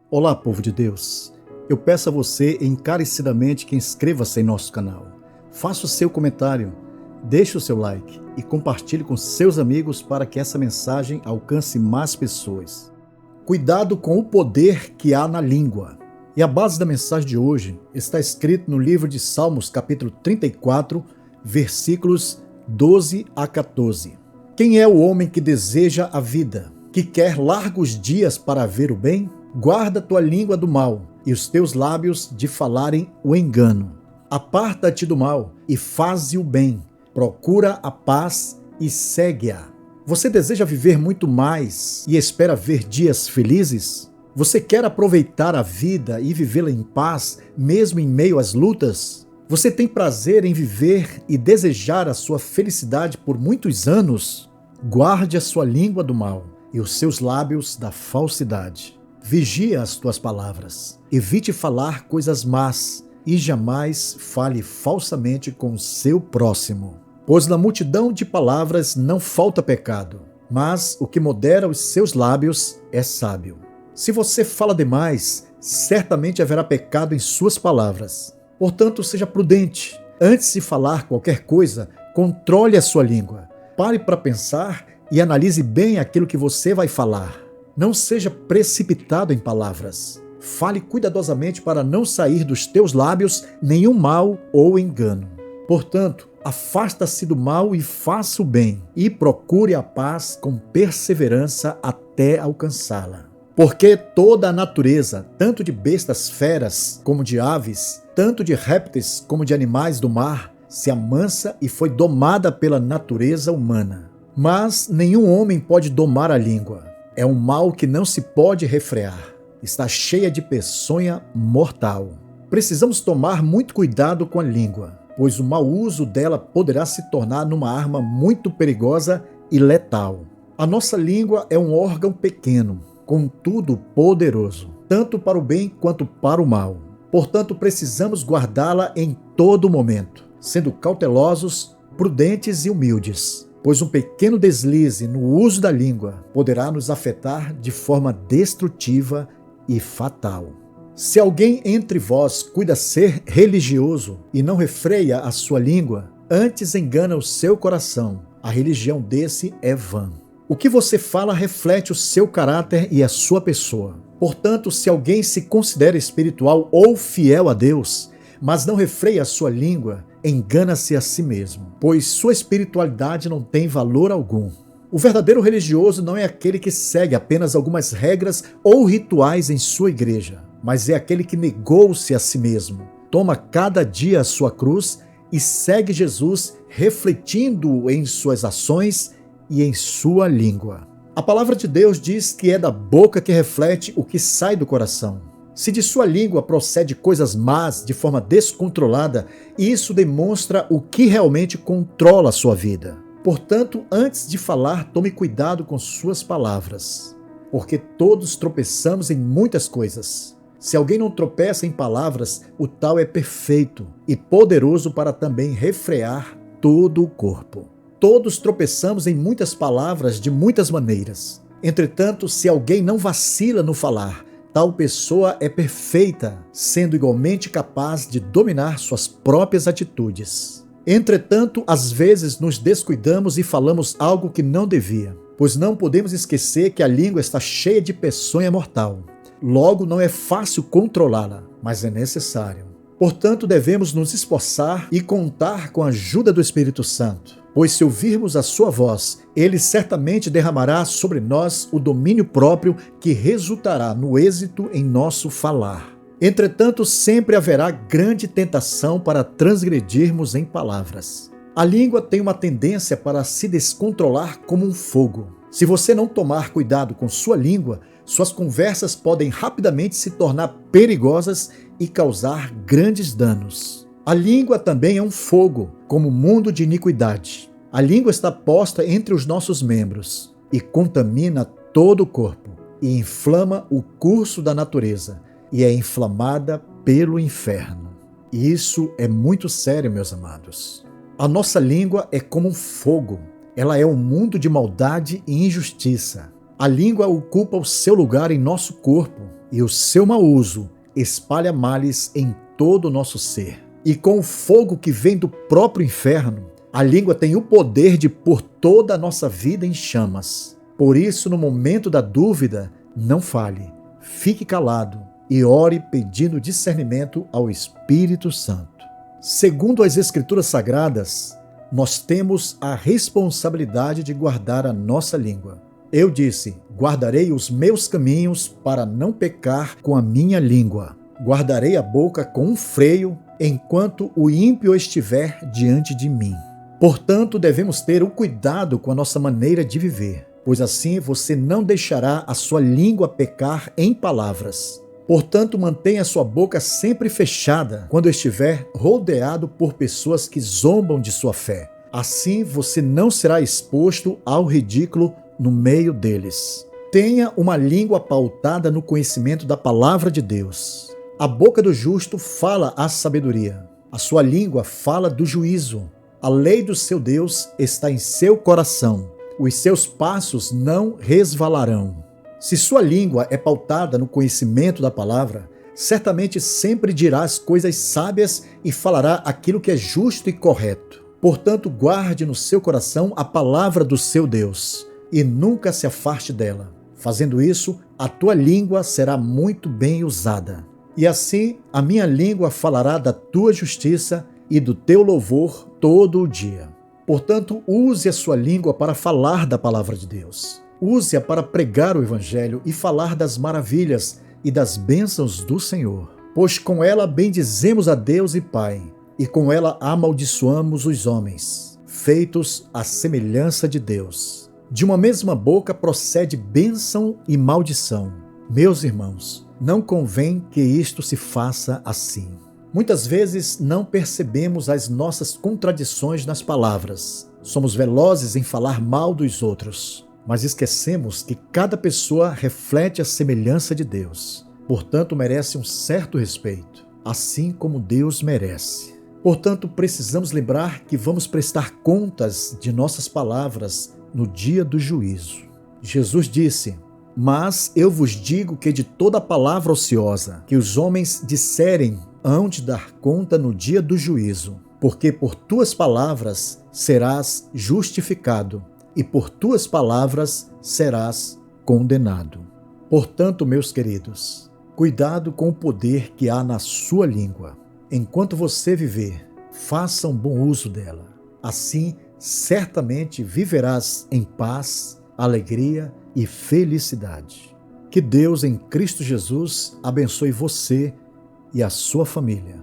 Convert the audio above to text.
Olá, povo de Deus. Eu peço a você encarecidamente que inscreva-se em nosso canal. Faça o seu comentário, deixe o seu like e compartilhe com seus amigos para que essa mensagem alcance mais pessoas. Cuidado com o poder que há na língua. E a base da mensagem de hoje está escrito no livro de Salmos, capítulo 34, versículos 12 a 14. Quem é o homem que deseja a vida, que quer largos dias para ver o bem? Guarda tua língua do mal e os teus lábios de falarem o engano. Aparta-te do mal e faze o bem. Procura a paz e segue-a. Você deseja viver muito mais e espera ver dias felizes? Você quer aproveitar a vida e vivê-la em paz, mesmo em meio às lutas? Você tem prazer em viver e desejar a sua felicidade por muitos anos? Guarde a sua língua do mal e os seus lábios da falsidade. Vigia as tuas palavras. Evite falar coisas más e jamais fale falsamente com o seu próximo. Pois na multidão de palavras não falta pecado, mas o que modera os seus lábios é sábio. Se você fala demais, certamente haverá pecado em suas palavras. Portanto, seja prudente. Antes de falar qualquer coisa, controle a sua língua. Pare para pensar e analise bem aquilo que você vai falar. Não seja precipitado em palavras. Fale cuidadosamente para não sair dos teus lábios nenhum mal ou engano. Portanto, afasta-se do mal e faça o bem, e procure a paz com perseverança até alcançá-la. Porque toda a natureza, tanto de bestas feras como de aves, tanto de répteis como de animais do mar, se amansa e foi domada pela natureza humana. Mas nenhum homem pode domar a língua. É um mal que não se pode refrear. Está cheia de peçonha mortal. Precisamos tomar muito cuidado com a língua, pois o mau uso dela poderá se tornar numa arma muito perigosa e letal. A nossa língua é um órgão pequeno, contudo poderoso, tanto para o bem quanto para o mal. Portanto, precisamos guardá-la em todo momento, sendo cautelosos, prudentes e humildes. Pois um pequeno deslize no uso da língua poderá nos afetar de forma destrutiva e fatal. Se alguém entre vós cuida ser religioso e não refreia a sua língua, antes engana o seu coração, a religião desse é vã. O que você fala reflete o seu caráter e a sua pessoa. Portanto, se alguém se considera espiritual ou fiel a Deus, mas não refreia a sua língua, engana-se a si mesmo, pois sua espiritualidade não tem valor algum. O verdadeiro religioso não é aquele que segue apenas algumas regras ou rituais em sua igreja, mas é aquele que negou-se a si mesmo, toma cada dia a sua cruz e segue Jesus, refletindo em suas ações e em sua língua. A palavra de Deus diz que é da boca que reflete o que sai do coração. Se de sua língua procede coisas más de forma descontrolada, isso demonstra o que realmente controla a sua vida. Portanto, antes de falar, tome cuidado com suas palavras, porque todos tropeçamos em muitas coisas. Se alguém não tropeça em palavras, o tal é perfeito e poderoso para também refrear todo o corpo. Todos tropeçamos em muitas palavras de muitas maneiras. Entretanto, se alguém não vacila no falar, tal pessoa é perfeita, sendo igualmente capaz de dominar suas próprias atitudes. Entretanto, às vezes nos descuidamos e falamos algo que não devia, pois não podemos esquecer que a língua está cheia de peçonha mortal. Logo, não é fácil controlá-la, mas é necessário. Portanto, devemos nos esforçar e contar com a ajuda do Espírito Santo, pois se ouvirmos a sua voz, ele certamente derramará sobre nós o domínio próprio que resultará no êxito em nosso falar. Entretanto, sempre haverá grande tentação para transgredirmos em palavras. A língua tem uma tendência para se descontrolar como um fogo. Se você não tomar cuidado com sua língua, suas conversas podem rapidamente se tornar perigosas e causar grandes danos. A língua também é um fogo, como mundo de iniquidade. A língua está posta entre os nossos membros e contamina todo o corpo e inflama o curso da natureza e é inflamada pelo inferno. E isso é muito sério, meus amados. A nossa língua é como um fogo. Ela é um mundo de maldade e injustiça. A língua ocupa o seu lugar em nosso corpo e o seu mau uso espalha males em todo o nosso ser. E com o fogo que vem do próprio inferno, a língua tem o poder de pôr toda a nossa vida em chamas. Por isso, no momento da dúvida, não fale, fique calado e ore pedindo discernimento ao Espírito Santo. Segundo as Escrituras Sagradas, nós temos a responsabilidade de guardar a nossa língua. Eu disse, guardarei os meus caminhos para não pecar com a minha língua. Guardarei a boca com um freio enquanto o ímpio estiver diante de mim. Portanto, devemos ter o cuidado com a nossa maneira de viver, pois assim você não deixará a sua língua pecar em palavras. Portanto, mantenha sua boca sempre fechada quando estiver rodeado por pessoas que zombam de sua fé. Assim, você não será exposto ao ridículo no meio deles. Tenha uma língua pautada no conhecimento da palavra de Deus. A boca do justo fala a sabedoria. A sua língua fala do juízo. A lei do seu Deus está em seu coração. Os seus passos não resvalarão. Se sua língua é pautada no conhecimento da palavra, certamente sempre dirá as coisas sábias e falará aquilo que é justo e correto. Portanto, guarde no seu coração a palavra do seu Deus e nunca se afaste dela. Fazendo isso, a tua língua será muito bem usada. E assim, a minha língua falará da tua justiça e do teu louvor todo o dia. Portanto, use a sua língua para falar da palavra de Deus. Use-a para pregar o Evangelho e falar das maravilhas e das bênçãos do Senhor. Pois com ela bendizemos a Deus e Pai, e com ela amaldiçoamos os homens, feitos à semelhança de Deus. De uma mesma boca procede bênção e maldição. Meus irmãos, não convém que isto se faça assim. Muitas vezes não percebemos as nossas contradições nas palavras. Somos velozes em falar mal dos outros, mas esquecemos que cada pessoa reflete a semelhança de Deus. Portanto, merece um certo respeito, assim como Deus merece. Portanto, precisamos lembrar que vamos prestar contas de nossas palavras no dia do juízo. Jesus disse: "Mas eu vos digo que de toda palavra ociosa que os homens disserem, hão de dar conta no dia do juízo, porque por tuas palavras serás justificado, e por tuas palavras serás condenado." Portanto, meus queridos, cuidado com o poder que há na sua língua. Enquanto você viver, faça um bom uso dela. Assim, certamente viverás em paz, alegria e felicidade. Que Deus em Cristo Jesus abençoe você e a sua família.